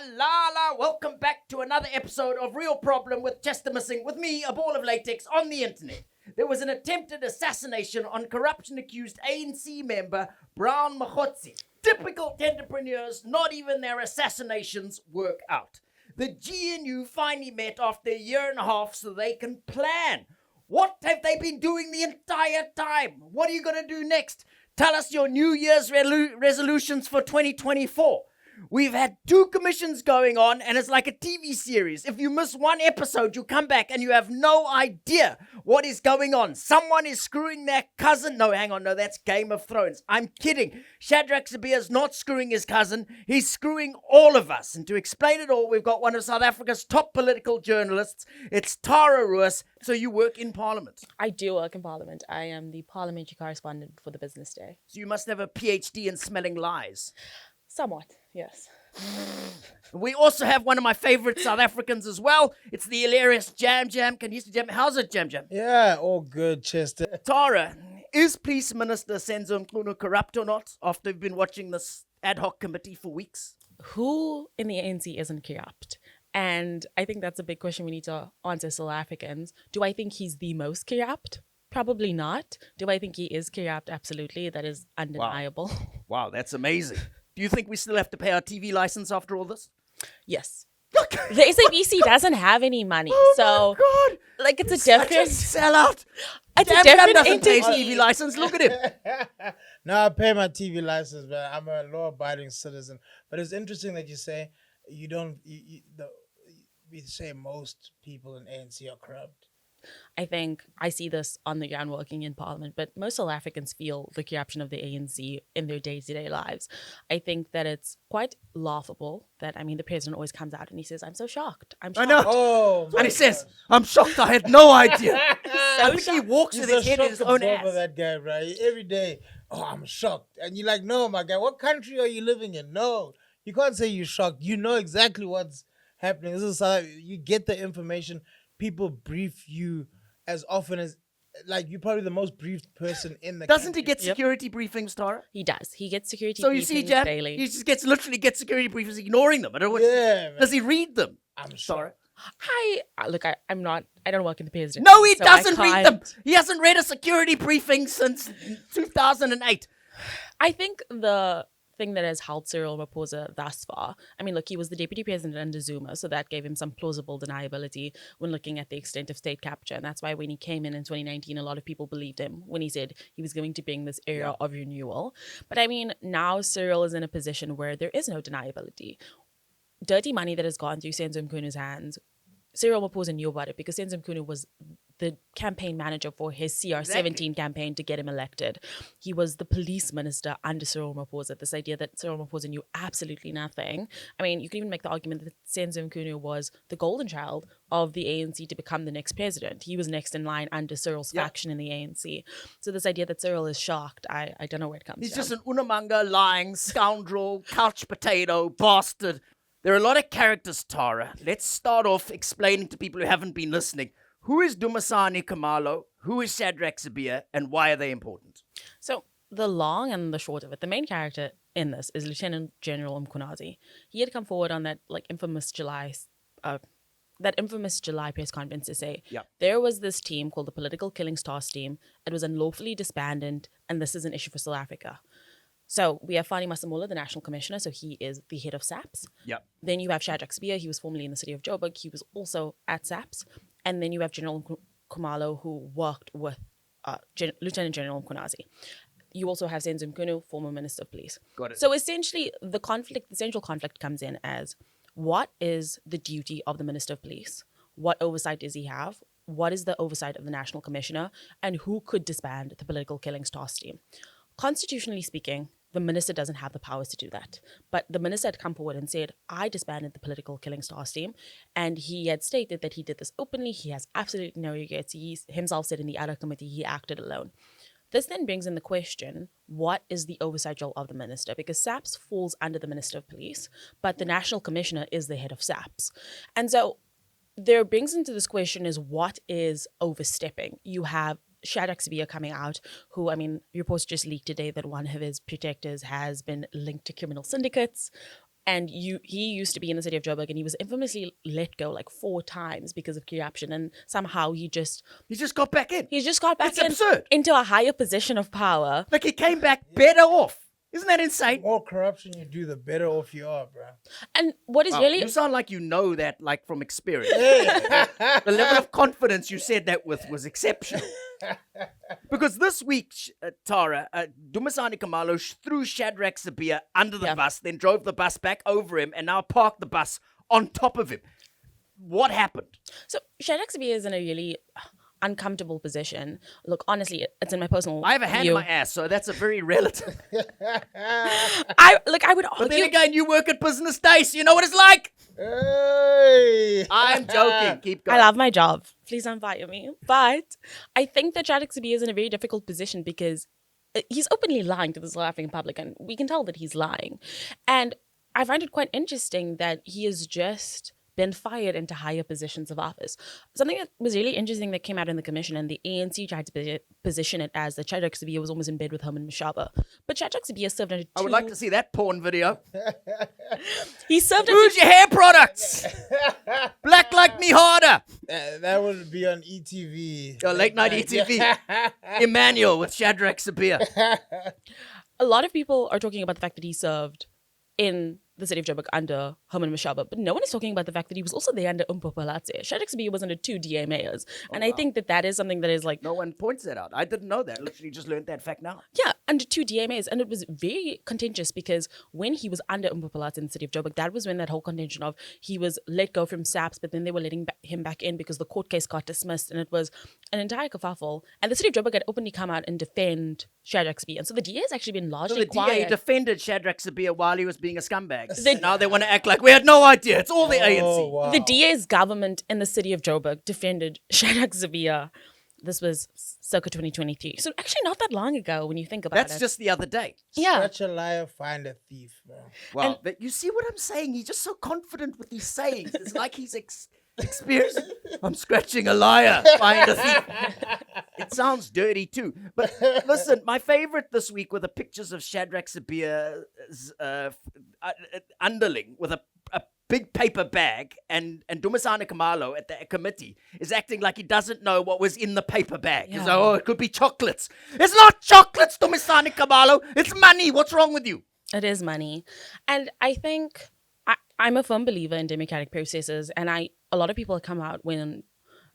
Halala, welcome back to another episode of Real Problem with Chester Missing, with me, a ball of latex, on the internet. There was an attempted assassination on corruption-accused ANC member Brown Mkhwanazi. Typical tenderpreneurs, not even their assassinations work out. The GNU finally met after a year and a half so they can plan. What have they been doing the entire time? What are you going to do next? Tell us your New Year's resolutions for 2024. We've had 2 commissions going on, and it's like a TV series. If you miss one episode, you come back and you have no idea what is going on. Someone is screwing their cousin. No, hang on. No, that's Game of Thrones. I'm kidding. Shadrack Sibiya is not screwing his cousin. He's screwing all of us. And to explain it all, we've got one of South Africa's top political journalists. It's Tara Roos. So you work in Parliament. I do work in Parliament. I am the parliamentary correspondent for the Business Day. So you must have a PhD in smelling lies. Somewhat, yes. We also have one of my favorite South Africans as well. It's the hilarious JamJam. Can you see Jam? How's it, JamJam? Yeah, all good, Chester. Tara, is Police Minister Senzo Mchunu corrupt or not? After we've been watching this ad hoc committee for weeks. Who in the ANC isn't corrupt? And I think that's a big question we need to answer South Africans. Do I think he's the most corrupt? Probably not. Do I think he is corrupt? Absolutely. That is undeniable. Wow, that's amazing. Do you think we still have to pay our TV license after all this? Yes. The SAPC doesn't have any money. Oh my God. Like, it's a different sellout. It's a JamJam different doesn't pay entity. TV license. Look at him. No, I pay my TV license, but I'm a law-abiding citizen. But it's interesting that you say we say most people in ANC are corrupt. I think I see this on the ground working in Parliament, but most South Africans feel the corruption of the ANC in their day-to-day lives. I think that it's quite laughable that, the president always comes out and he says, I'm so shocked. I'm shocked. I know. Oh, And he says, I'm shocked. I had no idea. So I think he walks with his head in his own ass. That guy, right? Every day, I'm shocked. And you're like, no, my guy, what country are you living in? No, you can't say you're shocked. You know exactly what's happening. This is how you get the information. People brief you as often as, like, you're probably the most briefed person in the Doesn't he country. get security briefings, Tara? He does. He gets security So you see, briefings Jam, daily. he just literally gets security briefings ignoring them. I don't know what. Yeah, man. Does he read them? I'm Tara? shocked. I don't work in the presidency. No, he so I doesn't read them. can't- He hasn't read a security briefing since 2008. I think the thing that has helped Cyril Ramaphosa thus far, he was the deputy president under Zuma, so that gave him some plausible deniability when looking at the extent of state capture. And that's why when he came in 2019, a lot of people believed him when he said he was going to bring this era of renewal. But now Cyril is in a position where there is no deniability. Dirty money that has gone through Senzo Mchunu's hands, Cyril Ramaphosa knew about it because Senzo Mchunu was the campaign manager for his CR17 campaign to get him elected. He was the police minister under Cyril Ramaphosa. This idea that Cyril Ramaphosa knew absolutely nothing. You can even make the argument that Senzo Mchunu was the golden child of the ANC to become the next president. He was next in line under Cyril's faction in the ANC. So this idea that Cyril is shocked, I don't know where it comes from. He's just an unamanga, lying, scoundrel, couch potato, bastard. There are a lot of characters, Tara. Let's start off explaining to people who haven't been listening. Who is Dumisani Khumalo? Who is Shadrack Sibiya? And why are they important? So the long and the short of it, the main character in this is Lt-Gen Mkhwanazi. He had come forward on that infamous July press conference to say there was this team called the Political Killings Task Team. It was unlawfully disbanded, and this is an issue for South Africa. So we have Fani Masemola, the National Commissioner, so he is the head of SAPS. Yep. Then you have Shadrack Sibiya, he was formerly in the city of Joburg, he was also at SAPS. And then you have General Khumalo, who worked with Lt-Gen Mkhwanazi. You also have Senzo Mchunu, former Minister of Police. Got it. So essentially, the central conflict comes in as, what is the duty of the Minister of Police? What oversight does he have? What is the oversight of the National Commissioner? And who could disband the Political Killings Task Team? Constitutionally speaking, the minister doesn't have the powers to do that. But the minister had come forward and said, I disbanded the Political Killings Task Team. And he had stated that he did this openly. He has absolutely no regrets. He himself said in the ad hoc committee he acted alone. This then brings in the question, what is the oversight role of the minister? Because SAPS falls under the Minister of Police, but the National Commissioner is the head of SAPS. And so there brings into this question is, what is overstepping? You have Shadrack Sibiya coming out, who, reports just leaked today that one of his protectors has been linked to criminal syndicates. And he used to be in the city of Joburg, and he was infamously let go like 4 times because of corruption. And somehow he just got back in. It's absurd. into a higher position of power. Like he came back better off. Isn't that The insane? more corruption you do, the better off you are, bro. And what is Wow, really you sound like you know that, like from experience. Hey. The level of confidence you said that with was exceptional. Because this week, Tara, Dumisani Kamalo threw Shadrack Sibiya under the bus, then drove the bus back over him, and now parked the bus on top of him. What happened? So Shadrack Sibiya is in a really uncomfortable position. Look, honestly, it's in my personal I have a hand view. in my ass, so that's a very relative. I would argue. But then again, you work at Business Day, so you know what it's like. Hey. I'm joking. Keep going. I love my job. Please don't fire me. But I think that Shadrack Sibiya is in a very difficult position because he's openly lying to the South African public, and we can tell that he's lying. And I find it quite interesting that he has just been fired into higher positions of office. Something that was really interesting that came out in the commission, and the ANC tried to position it as that Shadrack Sibiya was almost in bed with Herman Mashaba. But Shadrack Sibiya served under 2... I would like to see that porn video. He served under... Who's your hair products? Black like me harder. That would be on ETV. Late night ETV. Emmanuel with Shadrack Sibiya. A lot of people are talking about the fact that he served in the city of Joburg under Herman Mashaba, but no one is talking about the fact that he was also there under Umpopalatse. Shadrack Sibiya was under 2 DA mayors. And I think that is something that is like... No one points that out. I didn't know that. I literally just learned that fact now. Yeah, under 2 DA mayors. And it was very contentious because when he was under Umpopalatse in the city of Joburg, that was when that whole contention of he was let go from SAPS, but then they were letting him back in because the court case got dismissed, and it was an entire kerfuffle. And the city of Joburg had openly come out and defend Shadrack Sibiya. And so the DA has actually been largely quiet. DA defended Shadrack Sibiya while he was being a scumbag. Now they want to act like we had no idea. It's all the ANC. Wow. The DA's government in the city of Joburg defended Shadrack Sibiya. This was circa 2023. So actually not that long ago when you think about it. That's just the other day. Yeah. Such a liar, find a thief, bro. Wow. But you see what I'm saying? He's just so confident with these sayings. It's like he's experienced. I'm scratching a liar. Find a thief. It sounds dirty too. But listen, my favorite this week were the pictures of Shadrack Sibiya's underling with a big paper bag, and Dumisani Kamalo at the committee is acting like he doesn't know what was in the paper bag. He's like, oh, it could be chocolates. It's not chocolates, Dumisani Kamalo. It's money. What's wrong with you? It is money. And I think I'm a firm believer in democratic processes, and a lot of people have come out when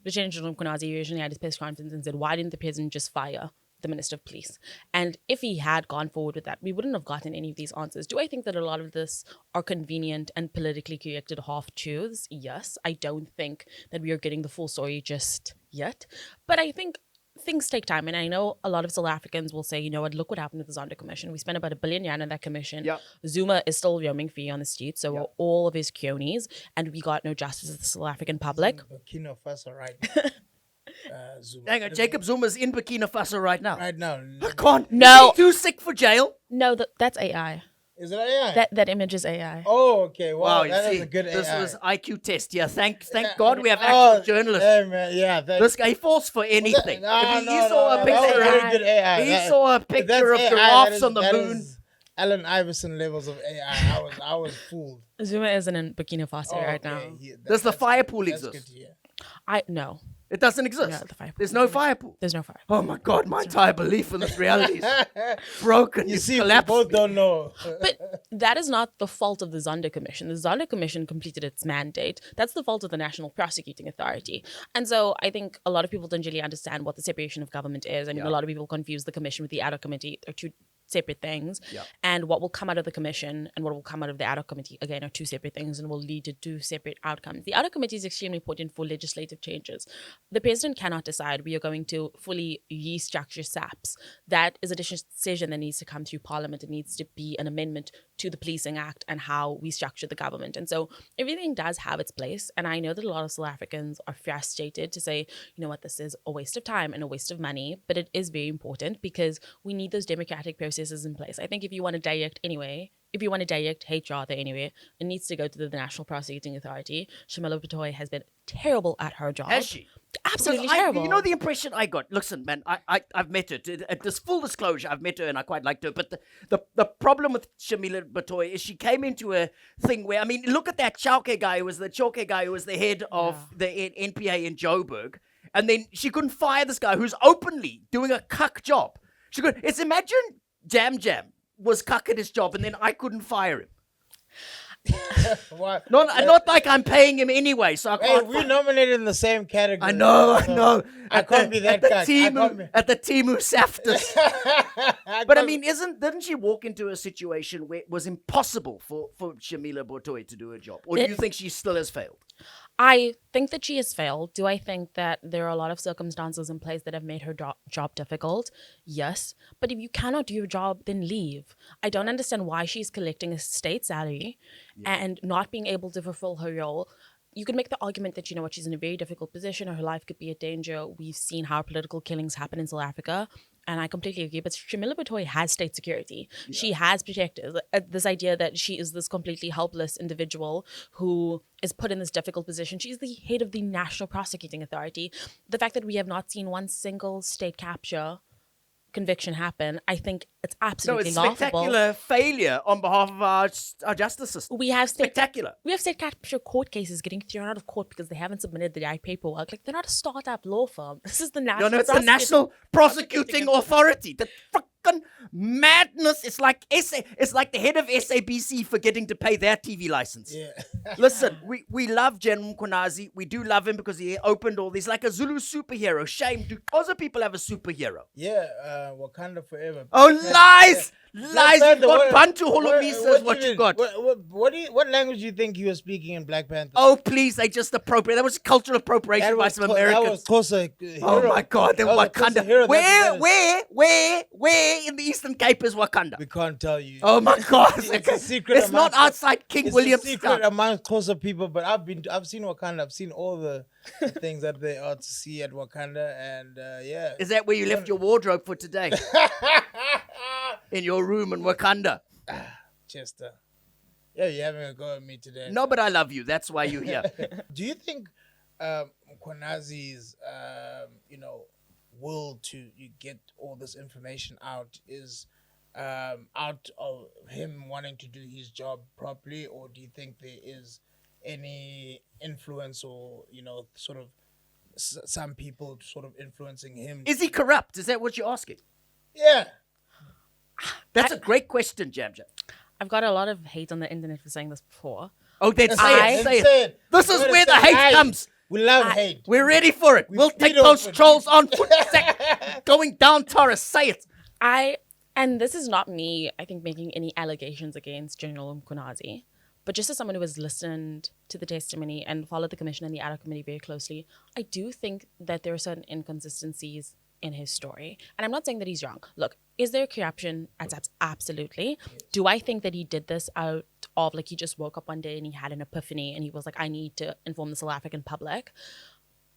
Lt-Gen Mkhwanazi originally had his press conference and said, why didn't the president just fire the Minister of Police? And if he had gone forward with that, we wouldn't have gotten any of these answers. Do I think that a lot of this are convenient and politically corrected half-truths? Yes. I don't think that we are getting the full story just yet. But I think things take time. And I know a lot of South Africans will say, you know what, look what happened with the Zondo Commission. We spent about R1 billion in that commission. Yep. Zuma is still roaming free on the streets. So were all of his cronies. And we got no justice as the South African public. Burkina Faso right now. Zuma. Hang on, Jacob Zuma's in Burkina Faso right now. Right now. I can't. No. Is he too sick for jail? No, that's AI. Is it AI? That image is AI. Oh, okay. Wow, you that see, is a good this AI. was IQ test. Yeah, thank God we have actual journalists. Hey, man, yeah. This guy falls for anything. No, He saw a that was picture. very good AI. He saw a picture of That's AI, giraffes that on the that moon. is Allen Iverson levels of AI. I was fooled. Zuma isn't in Burkina Faso right now. Does the fire pool That's exist? good to hear. No. It doesn't exist. No, the fire pool There's no fire pool. There's no fire. Oh my God, my entire belief in this reality is broken. You It's see, we collapsed. both don't know. But that is not the fault of the Zondo Commission. The Zondo Commission completed its mandate. That's the fault of the National Prosecuting Authority. And so I think a lot of people don't really understand what the separation of government is. I mean, a lot of people confuse the commission with the ad hoc committee. They're two separate things. Yeah. And what will come out of the commission and what will come out of the ad hoc committee, again, are two separate things and will lead to two separate outcomes. The ad hoc committee is extremely important for legislative changes. The president cannot decide we are going to fully restructure SAPS. That is a decision that needs to come through Parliament. It needs to be an amendment to the Policing Act and how we structure the government. And so everything does have its place. And I know that a lot of South Africans are frustrated to say, you know what, this is a waste of time and a waste of money. But it is very important because we need those democratic processes in place. I think if you want to direct HR there anyway, it needs to go to the National Prosecuting Authority. Shamila Batoy has been terrible at her job. Has she? Absolutely Because terrible. you know the impression I got. Listen, man, I've met her. At this full disclosure, I've met her and I quite liked her. But the problem with Shamila Batoy is she came into a thing where, I mean, look at that Chauke guy who was the head of the NPA in Joburg, and then she couldn't fire this guy who's openly doing a cuck job. She could. It's imagine JamJam was cuck at his job, and then I couldn't fire him. What? Not like I'm paying him anyway, so I Hey, can't. we're nominated in the same category. I know. I can't be that guy. At the Timu Saftus. But I mean, didn't she walk into a situation where it was impossible for Shamila Batoy to do her job? Or do you think she still has failed? I think that she has failed. Do I think that there are a lot of circumstances in place that have made her job difficult? Yes. But if you cannot do your job, then leave. I don't understand why she's collecting a state salary and not being able to fulfill her role. You could make the argument that, you know what, she's in a very difficult position or her life could be in danger. We've seen how political killings happen in South Africa. And I completely agree. But Shamila Batoy has state security. Yeah. She has protectors. This idea that she is this completely helpless individual who is put in this difficult position. She's the head of the National Prosecuting Authority. The fact that we have not seen one single state capture conviction happen, I think it's absolutely laughable. Spectacular failure on behalf of our justice system. We have state capture court cases getting thrown out of court because they haven't submitted the right paperwork. Like, they're not a startup law firm. This is the national. No, it's the National Prosecuting Authority. The fucking madness. It's like the head of SABC forgetting to pay their TV license. Yeah. Listen, we love Gen Mkhwanazi. We do love him because he opened all these, like a Zulu superhero. Shame, do other people have a superhero? Yeah, Wakanda forever. Oh, lies! Lies! You've got Bantu Holomisa is what you got. What language do you think you were speaking in Black Panther? Oh, please, they just appropriate. That was cultural appropriation by some Americans. That was Xhosa. Oh my God, then Wakanda. Where in the Eastern Cape is Wakanda? We can't tell you. Oh my God, it's a secret. It's not outside King William's. It's a secret among Xhosa people, but I've seen Wakanda. I've seen all the things that they are to see at Wakanda, and yeah. Is that where you left your wardrobe for today? In your room in Wakanda? Chester. Yeah, you're having a go at me today. No, but I love you. That's why you're here. Do you think Mkhwanazi's, will to get all this information out is out of him wanting to do his job properly, or do you think there is any influence or, sort of some people sort of influencing him? Is he corrupt? Is that what you're asking? Yeah. That's a great question, JamJam. I've got a lot of hate on the internet for saying this before. Oh, then say it. This is where the hate comes. We love hate. We're ready for it. We'll take those trolls on foot. Going down, Tara. Say it. And this is not me, I think, making any allegations against General Mkhwanazi, but just as someone who has listened to the testimony and followed the commission and the ad committee very closely, I do think that there are certain inconsistencies in his story. And I'm not saying that he's wrong. Look, is there corruption at SAPS? Absolutely. Yes. Do I think that he did this out of, like, he just woke up one day and he had an epiphany and he was like, I need to inform the South African public?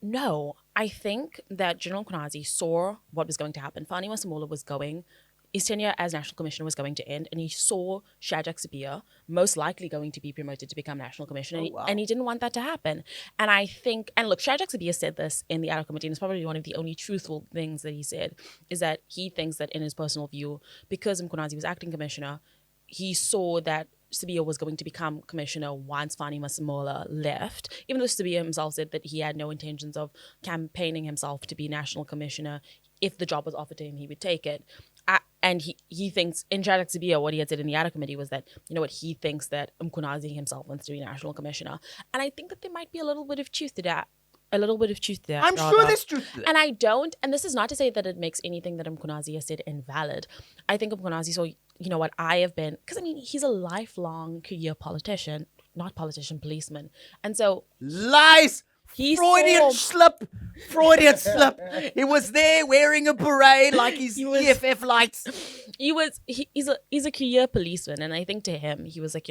No. I think that General Mkhwanazi saw what was going to happen. Fani Masemola was going, his tenure as National Commissioner was going to end, and he saw Shadrack Sibiya most likely going to be promoted to become National Commissioner, and he didn't want that to happen. And I think, and look, Shadrack Sibiya said this in the ad hoc committee, and it's probably one of the only truthful things that he said, is that he thinks that in his personal view, because Mkhwanazi was acting commissioner, he saw that Sibiya was going to become commissioner once Fani Masemola left, even though Sibiya himself said that he had no intentions of campaigning himself to be national commissioner. If the job was offered to him, he would take it. And he thinks, in Shadrack Sibiya, what he had said in the ad committee was that, he thinks that Mkhwanazi himself wants to be national commissioner. And I think that there might be a little bit of truth to that. I'm sure there's truth to that. And this is not to say that it makes anything that Mkhwanazi has said invalid. I think Mkhwanazi saw, I have been, because he's a lifelong career politician, not politician, policeman. And so. Lies! Freudian slip. He was there wearing a beret like his EFF lights. He's a career policeman, and I think to him, he was like,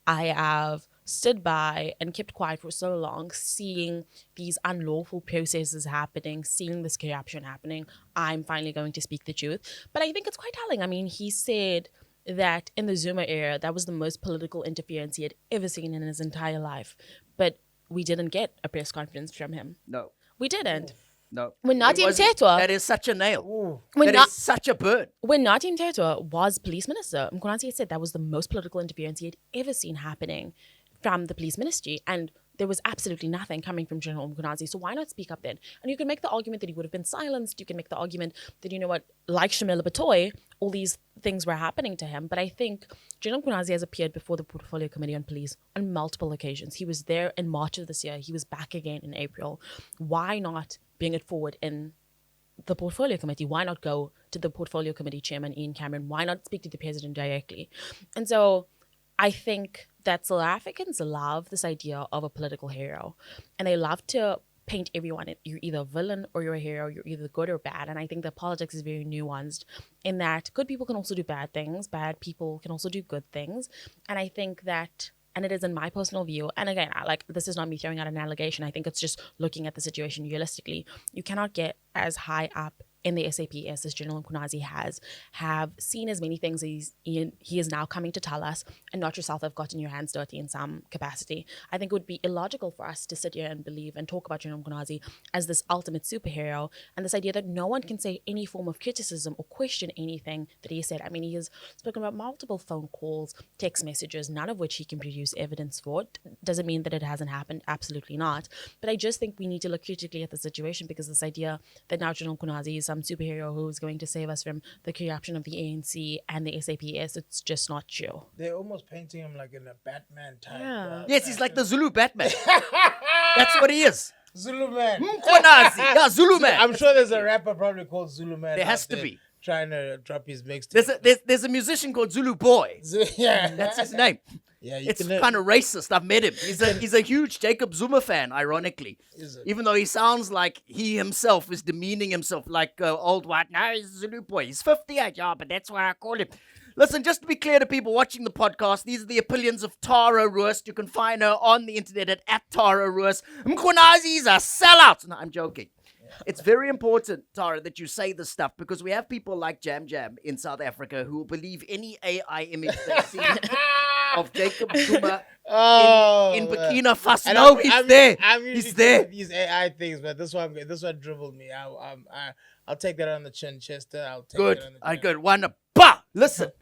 I have stood by and kept quiet for so long, seeing these unlawful processes happening, seeing this corruption happening. I'm finally going to speak the truth. But I think it's quite telling. He said that in the Zuma era, that was the most political interference he had ever seen in his entire life. But we didn't get a press conference from him. No. We didn't. No. When It Nadim wasn't. Tetwa- That is such a nail. Ooh. When That Na- is such a burn. When Nadim Tetwa was police minister, Mkhwanazi had said that was the most political interference he had ever seen happening from the police ministry. And there was absolutely nothing coming from General Mkhwanazi. So why not speak up then? And you can make the argument that he would have been silenced. You can make the argument that, you know what, like Shamila Batoy, all these things were happening to him. But I think General Mkhwanazi has appeared before the Portfolio Committee on Police on multiple occasions. He was there in March of this year. He was back again in April. Why not bring it forward in the Portfolio Committee? Why not go to the Portfolio Committee chairman, Ian Cameron? Why not speak to the president directly? And so I think that South Africans love this idea of a political hero, and they love to paint everyone. You're either a villain or you're a hero. You're either good or bad. And I think that politics is very nuanced in that good people can also do bad things. Bad people can also do good things. And I think that, and it is in my personal view, and again, this is not me throwing out an allegation. I think it's just looking at the situation realistically. You cannot get as high up in the SAPS as General Mkhwanazi have seen as many things as he is now coming to tell us, and not yourself have gotten your hands dirty in some capacity. I think it would be illogical for us to sit here and believe and talk about General Mkhwanazi as this ultimate superhero, and this idea that no one can say any form of criticism or question anything that he said. I mean, he has spoken about multiple phone calls, text messages, none of which he can produce evidence for. Doesn't mean that it hasn't happened, absolutely not. But I just think we need to look critically at the situation, because this idea that now General Mkhwanazi is some superhero who is going to save us from the corruption of the ANC and the SAPS, it's just not true. They're almost painting him like in a Batman type. Yeah. Yes, he's like the Zulu Batman. That's what he is. Zulu man. Mkhwanazi. Yeah, Zulu man. I'm sure there's a rapper probably called Zulu man. There has out to be. Trying to drop his mixtape. There's a musician called Zulu Boy. Yeah. That's his name. Yeah, It's kind of racist. I've met him. He's a huge Jacob Zuma fan, ironically. Is it? Even though he sounds like he himself is demeaning himself like old white. No, he's a Zulu boy. He's 58, yeah, but that's why I call him. Listen, just to be clear to people watching the podcast, these are the opinions of Tara Roos. You can find her on the internet at Tara Roos. Mkhwanazi is a sellout. No, I'm joking. It's very important, Tara, that you say this stuff, because we have people like JamJam in South Africa who will believe any AI image they see of Jacob Zuma in Burkina Faso. No, he's there. He's there. These AI things, but this one dribbled me. I'll take that on the chin, Chester. I'll take Good. that on the chin. Good. Wonderful. Bah! Listen.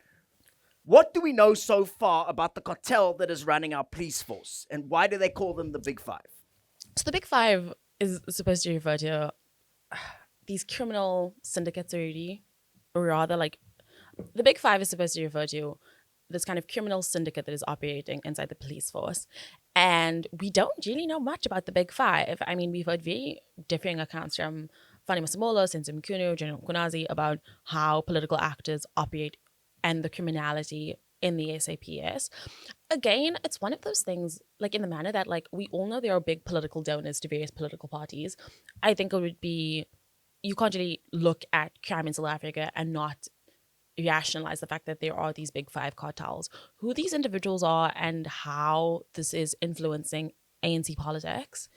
What do we know so far about the cartel that is running our police force, and why do they call them the Big Five? So the Big Five is supposed to refer to these criminal syndicates already, or rather, like, the Big Five is supposed to refer to this kind of criminal syndicate that is operating inside the police force. And we don't really know much about the Big Five. I mean, we've heard very differing accounts from Fani Masemola, Senzo Mchunu, General Mkhwanazi about how political actors operate and the criminality in the SAPS. Again, it's one of those things, like, in the manner that, like, we all know there are big political donors to various political parties. I think it would be, you can't really look at crime in South Africa and not rationalize the fact that there are these Big Five cartels. Who these individuals are and how this is influencing ANC politics,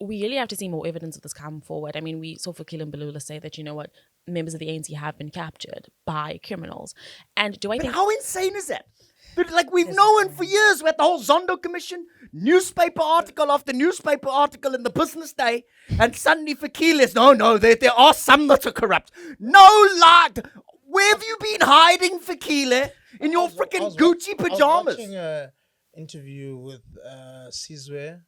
we really have to see more evidence of this come forward. I mean, we saw Fikile Mbalula say that, you know what, members of the ANC have been captured by criminals. And do I But think... how insane is that? But, like, we've known for years, we had the whole Zondo commission, newspaper article after newspaper article in the Business Day, and suddenly Fikile is, no, there are some that are corrupt. No lie. Where have you been hiding, Fikile? In your freaking Gucci pajamas? I was watching an interview with Sizwe,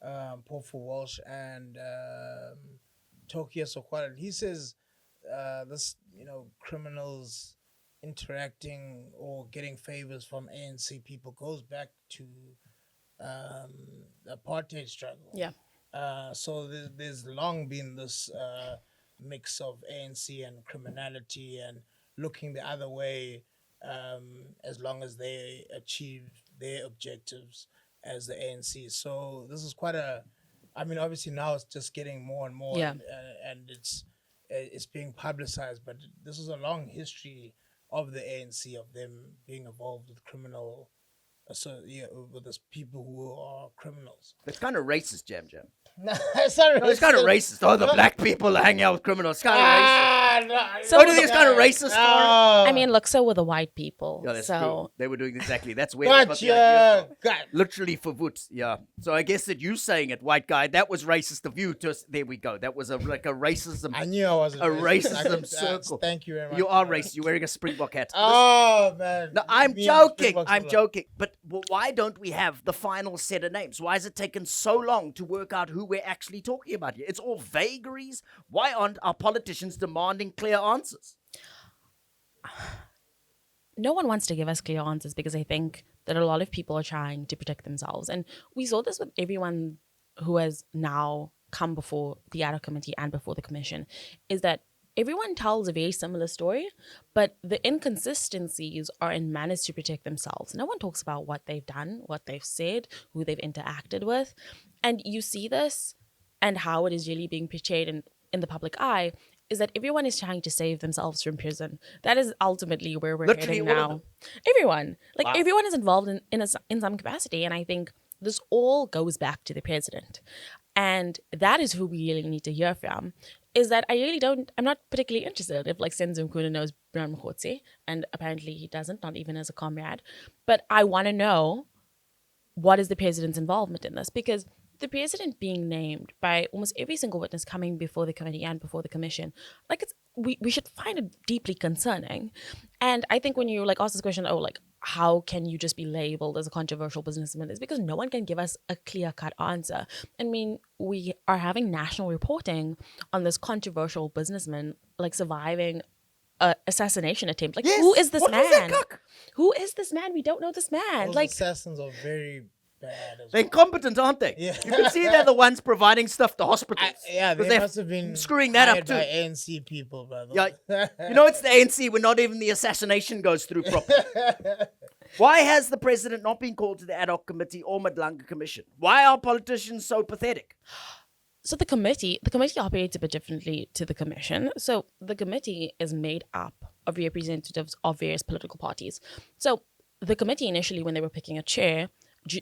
Paul Walsh, and Tokia Sokwala. He says this, criminals interacting or getting favors from ANC people goes back to the apartheid struggle. Yeah. So there's long been this mix of ANC and criminality and looking the other way as long as they achieve their objectives as the ANC. So this is quite obviously now it's just getting more and more, Yeah. and it's being publicized, but this is a long history of the ANC, of them being involved with criminal with these people who are criminals. It's kind of racist, JamJam. No, it's not No, it's kind of racist. Oh, the black people hang out with criminals. It's kind of racist. No, So- Don't you think it's kind of racist? Tara? I mean, look, so were the white people. Yeah, that's so true. They were doing exactly. That's where they got the idea gotcha. from. God. Literally for votes, yeah. So I guess that you saying it, white guy, that was racist of you. To us. There we go. That was like a racism. I knew I wasn't A racist. racism circle. Thank you very much. You are racist. You're wearing a Springbok hat. Oh man. No, I'm Me and joking. Springboks I'm were like- joking. But why don't we have the final set of names? Why has it taken so long to work out who we're actually talking about here? It's all vagaries. Why aren't our politicians demanding clear answers? no one wants to give us clear answers because I think that a lot of people are trying to protect themselves. And we saw this with everyone who has now come before the ad hoc committee and before the commission, is that everyone tells a very similar story, but the inconsistencies are in manners to protect themselves. No one talks about what they've done, what they've said, who they've interacted with. And you see this and how it is really being portrayed in the public eye is that everyone is trying to save themselves from prison. That is ultimately where we're Literally heading all of now. Everyone. Like, Wow. everyone is involved in some capacity. And I think this all goes back to the president. And that is who we really need to hear from. Is that I'm not particularly interested if like Senzo Mchunu knows Brown Mkhwanazi, and apparently he doesn't, not even as a comrade. But I want to know what is the president's involvement in this, because the president being named by almost every single witness coming before the committee and before the commission, like we should find it deeply concerning. And I think when you like ask this question, how can you just be labeled as a controversial businessman? It's because no one can give us a clear-cut answer. I mean, we are having national reporting on this controversial businessman like surviving a assassination attempt. Like, Yes. who is this What was that man? cuck? Who is this man? We don't know this man. Those Like, assassins are very bad. They're incompetent, aren't they? Yeah. You can see they're the ones providing stuff to hospitals. Yeah, 'Cause they they're must have been screwing that up hired too. by ANC people, brother. Yeah, you know, it's the ANC when not even the assassination goes through properly. Why has the president not been called to the ad hoc committee or Madlanga commission? Why are politicians so pathetic? so the committee operates a bit differently to the commission. So the committee is made up of representatives of various political parties. So the committee initially, when they were picking a chair,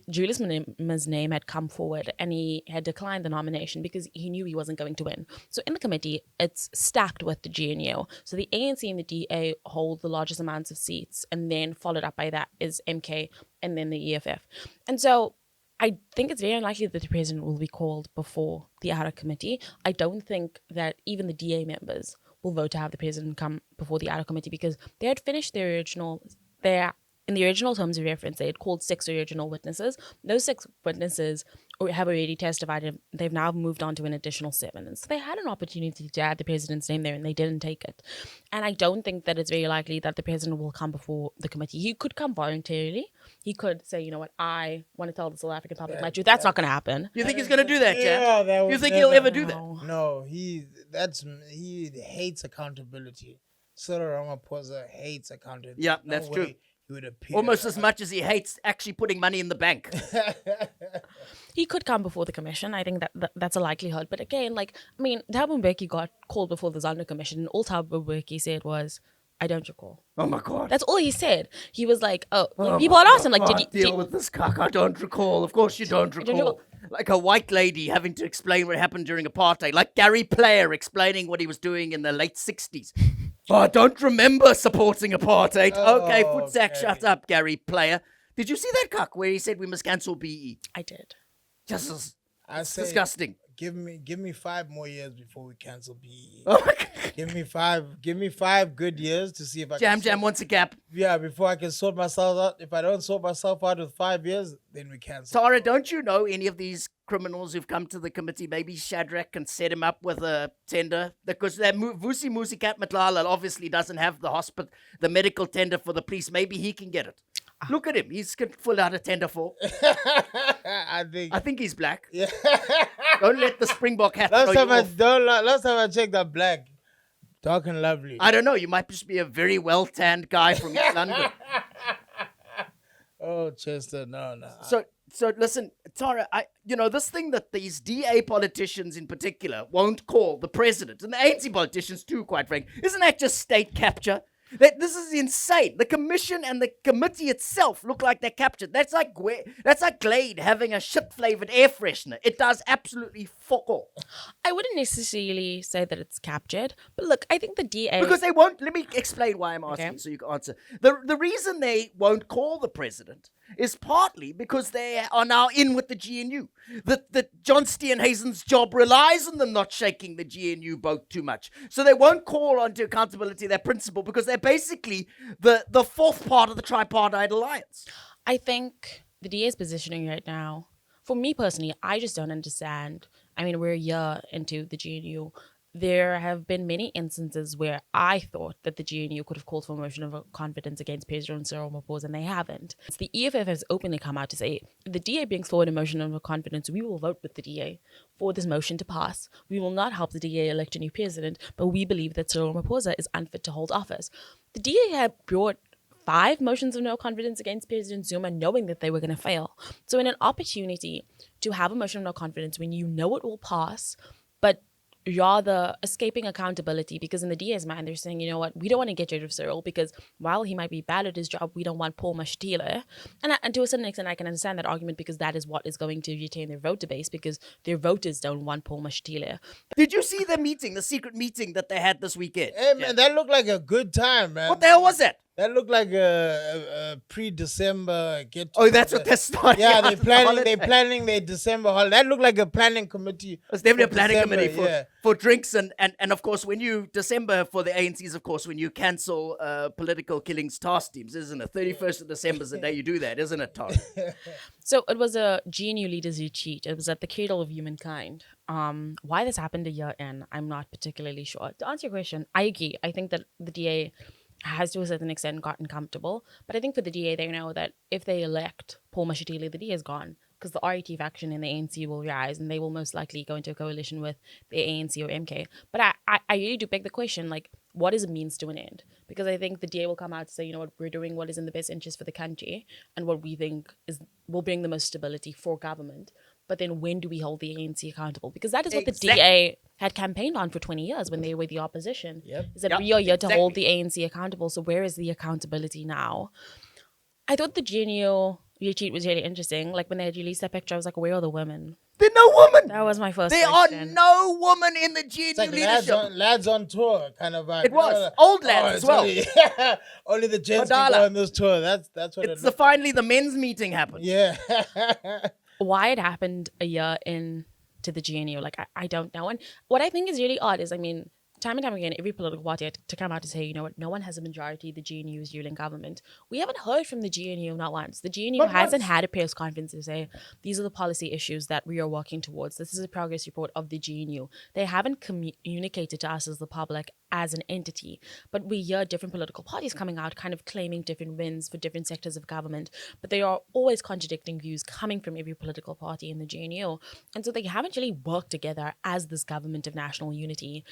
Julius Malema's name had come forward and he had declined the nomination because he knew he wasn't going to win. So in the committee, it's stacked with the GNU. So the ANC and the DA hold the largest amounts of seats, and then followed up by that is MK and then the EFF. And so I think it's very unlikely that the president will be called before the ad hoc committee. I don't think that even the DA members will vote to have the president come before the ad hoc committee because they had finished in the original terms of reference, they had called 6 original witnesses. Those 6 witnesses have already testified, and they've now moved on to an additional 7. And so they had an opportunity to add the president's name there, and they didn't take it. And I don't think that it's very likely that the president will come before the committee. He could come voluntarily. He could say, you know what, I want to tell the South African public my truth. That's not going to happen. You think he's going to do that, Jam? Yeah, that You would think never- he'll ever do that? No, he hates accountability. Cyril Ramaphosa hates accountability. Yeah, that's true. way He would appear. Almost as much as he hates actually putting money in the bank. He could come before the commission. I think that's a likelihood. But again, Thabo Mbeki got called before the Zondo commission, and all Thabo Mbeki said was, I don't recall. Oh my God. That's all he said. He was like, Oh people had asked him, like, I did you... deal with this cock? I don't recall. Of course you don't don't recall. recall. Like a white lady having to explain what happened during apartheid. Like Gary Player explaining what he was doing in the late 60s. Oh, I don't remember supporting apartheid. Okay, Futsak, okay. shut up, Gary Player. Did you see that cock where he said we must cancel BE? I did. Just as I say, disgusting. Give me 5 more years before we cancel BE. Oh my God. Give me 5 good years to see if I Jam can wants a gap. before I can sort myself out. If I don't sort myself out with 5 years, then we cancel. Tara, don't you know any of these criminals who've come to the committee? Maybe Shadrack can set him up with a tender. Because that Vusi Musikat Matlala obviously doesn't have the medical tender for the police. Maybe he can get it. Look at him. He's can fill out a tender for. I think he's black. yeah. Don't let the Springbok hat last throw you time off. last time I checked, that black, dark and lovely. I don't know. You might just be a very well-tanned guy from East London. Oh, Chester, no. So listen, Tara, this thing that these DA politicians in particular won't call the president, and the ANC politicians too, quite frankly, isn't that just state capture? This is insane. The commission and the committee itself look like they're captured. That's like Glade having a shit-flavored air freshener. It does absolutely fuck all. I wouldn't necessarily say that it's captured, but look, I think the DA... Because they won't... Let me explain why I'm asking so you can answer. The reason they won't call the president is partly because they are now in with the GNU. That John Steenhuisen's job relies on them not shaking the GNU boat too much. So they won't call onto accountability their principal because they're basically the fourth part of the tripartite alliance. I think the DA's positioning right now, for me personally, I just don't understand. I mean, we're a year into the GNU. There have been many instances where I thought that the GNU could have called for a motion of confidence against President Cyril Ramaphosa, and they haven't. The EFF has openly come out to say, if the DA brings forward a motion of confidence, we will vote with the DA for this motion to pass. We will not help the DA elect a new president, but we believe that Cyril Ramaphosa is unfit to hold office. The DA had brought 5 motions of no confidence against President Zuma, knowing that they were going to fail. So in an opportunity to have a motion of no confidence when you know it will pass, but rather escaping accountability, because in the DA's mind, they're saying, you know what, we don't want to get rid of Cyril because while he might be bad at his job, we don't want Paul Mashatile. And to a certain extent, I can understand that argument because that is what is going to retain their voter base because their voters don't want Paul Mashatile. Did you see the meeting, the secret meeting that they had this weekend? Hey, man, that looked like a good time, man. What the hell was that? That looked like a pre-December get. Oh, that's what they're starting. Yeah, they're planning their December holiday. That looked like a planning committee. It's definitely a planning December, committee for drinks and of course when you December for the ANCs, of course, when you cancel political killings task teams, isn't it? 31st of December is the day you do that, isn't it, Tara? So it was a GNU leaders retreat. It was at the cradle of humankind. Why this happened a year in, I'm not particularly sure. To answer your question, I agree. I think that the DA has to a certain extent gotten comfortable. But I think for the DA, they know that if they elect Paul Mashatile, the DA is gone because the RET faction in the ANC will rise and they will most likely go into a coalition with the ANC or MK. But I really do beg the question, like, what is a means to an end? Because I think the DA will come out and say, you know what, we're doing what is in the best interest for the country and what we think will bring the most stability for government. But then when do we hold the ANC accountable? Because that is what the DA had campaigned on for 20 years when they were the opposition. Is that we are here to hold the ANC accountable. So where is the accountability now? I thought the GNU retreat was really interesting. Like when they had released that picture, I was like, where are the women? There are no women. That was my first There question. are no women in the GNU Like leadership. lads on tour kind of vibe. It was. Old lads as well. Only the gents can go on this tour. That's what it's finally the men's meeting happened. Yeah. Why it happened a year into the GNU, like I don't know. And what I think is really odd is, I mean, time and time again, every political party had to come out to say, you know what, no one has a majority, the GNU is ruling government. We haven't heard from the GNU not once. The GNU hasn't had a press conference to say, these are the policy issues that we are working towards. This is a progress report of the GNU. They haven't communicated to us as the public as an entity, but we hear different political parties coming out kind of claiming different wins for different sectors of government, but they are always contradicting views coming from every political party in the GNU, and so they haven't really worked together as this government of national unity,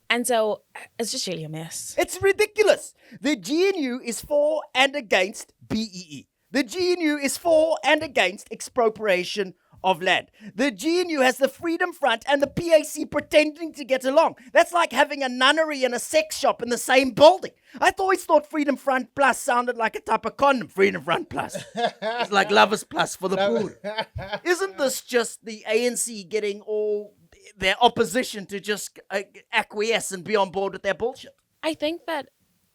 and so it's just really a mess. It's ridiculous. The GNU is for and against BEE. The GNU is for and against expropriation of land. The GNU has the Freedom Front and the PAC pretending to get along. That's like having a nunnery and a sex shop in the same building. I always thought Freedom Front Plus sounded like a type of condom. Freedom Front Plus. It's like Lovers Plus for the poor. Isn't this just the ANC getting all their opposition to just acquiesce and be on board with their bullshit? I think that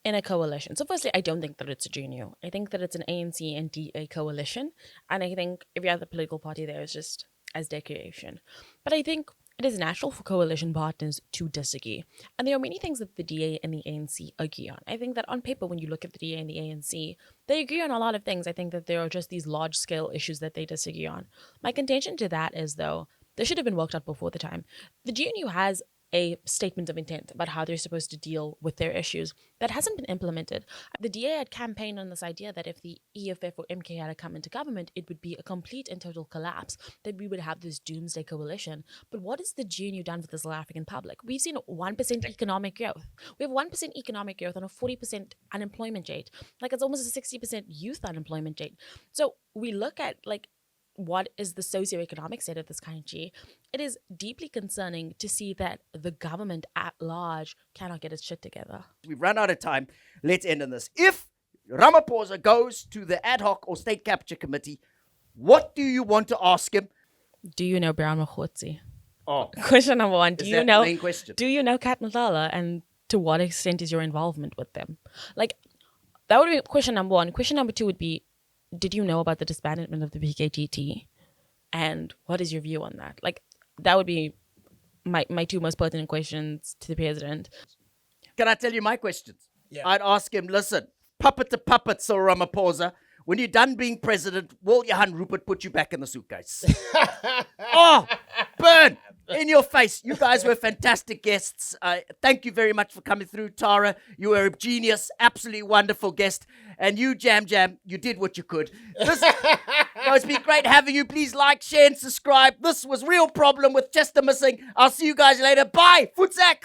in a coalition. So firstly, I don't think that it's a GNU. I think that it's an ANC and DA coalition. And I think every other political party there is just as decoration. But I think it is natural for coalition partners to disagree. And there are many things that the DA and the ANC agree on. I think that on paper, when you look at the DA and the ANC, they agree on a lot of things. I think that there are just these large-scale issues that they disagree on. My contention to that is, though, this should have been worked out before the time. The GNU has a statement of intent about how they're supposed to deal with their issues that hasn't been implemented. The DA had campaigned on this idea that if the EFF or MK had to come into government, it would be a complete and total collapse, that we would have this doomsday coalition. But what has the GNU done for the South African public? We've seen 1% economic growth. We have 1% economic growth on a 40% unemployment rate. Like, it's almost a 60% youth unemployment rate. So we look at, like, what is the socioeconomic state of this country, it is deeply concerning to see that the government at large cannot get its shit together. We've run out of time. Let's end on this. If Ramaphosa goes to the ad hoc or state capture committee, what do you want to ask him? Do you know Brown Mkhwanazi? Oh, Question number one. is that the main question? Do you know Kat Malala, and to what extent is your involvement with them? Like, that would be question number one. Question number two would be, did you know about the disbandment of the PKGT? And what is your view on that? Like, that would be my two most pertinent questions to the president. Can I tell you my questions? Yeah. I'd ask him, listen, puppet to puppet, Cyril Ramaphosa, when you're done being president, will Johan Rupert put you back in the suitcase? Oh, burn in your face. You guys were fantastic guests. Thank you very much for coming through, Tara. You were a genius, absolutely wonderful guest. And you, JamJam, you did what you could. It's been great having you. Please like, share, and subscribe. This was Real Problem with Chester Missing. I'll see you guys later. Bye. Futsak.